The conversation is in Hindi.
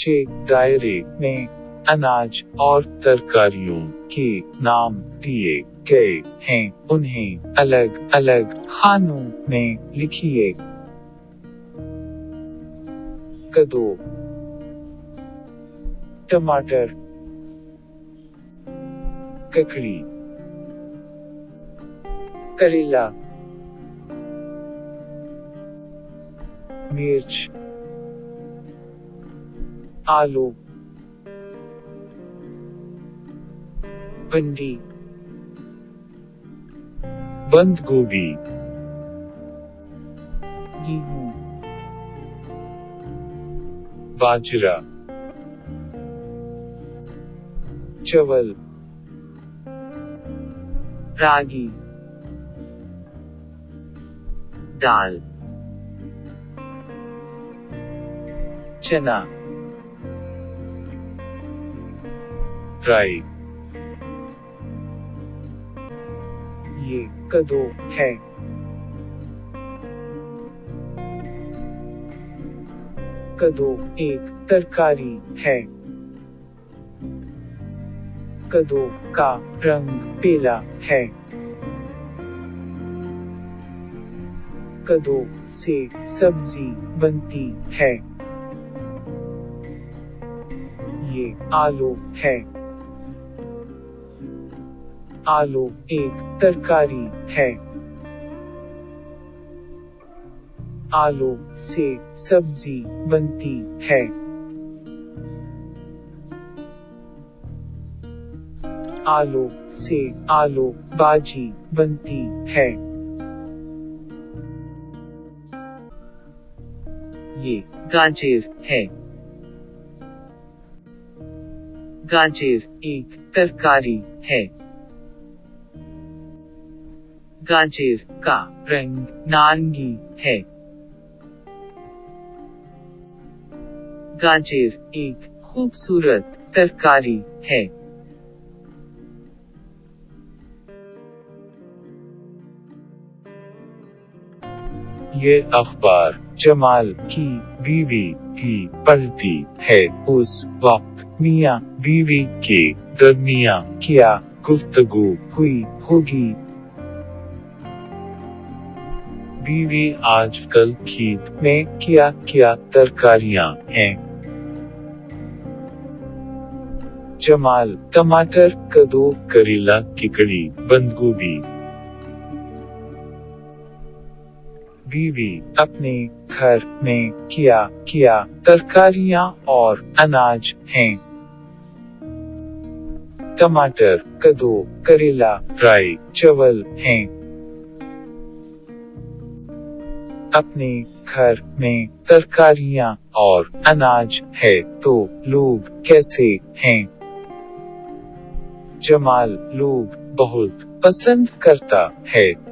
ऊंचे दायरे में अनाज और तरकारियों के नाम दिए गए हैं। उन्हें अलग अलग खानों में लिखिए। कद्दू, टमाटर, ककड़ी, करेला, मिर्च, आलू, भिंडी, बंद गोभी, गेहूं, बाजरा, चावल, रागी, दाल, चना, राई। ये कद्दू है। कद्दू एक तरकारी है। कद्दू का रंग पीला है। कद्दू से सब्जी बनती है। ये आलू है। आलू एक तरकारी है। आलू से सब्जी बनती है। आलू से आलू भाजी बनती है। ये गाजर है। गाजर एक तरकारी है। गाजर का रंग नारंगी है। गाजर एक खूबसूरत तरकारी है। ये अखबार जमाल की बीवी भी पढ़ती है। उस वक्त मियाँ बीवी के दरमियाँ क्या गुफ्तगू हुई होगी? बीवी आजकल खेत में क्या क्या तरकारियाँ हैं? जमाल टमाटर, कद्दू, करेला, ककड़ी, बंद गोभी। बीवी अपने घर में क्या क्या तरकारियाँ और अनाज हैं? टमाटर, कद्दू, करेला, राई, चावल हैं। अपने घर में तरकारियाँ और अनाज है तो लोग कैसे हैं? जमाल लोग बहुत पसंद करता है।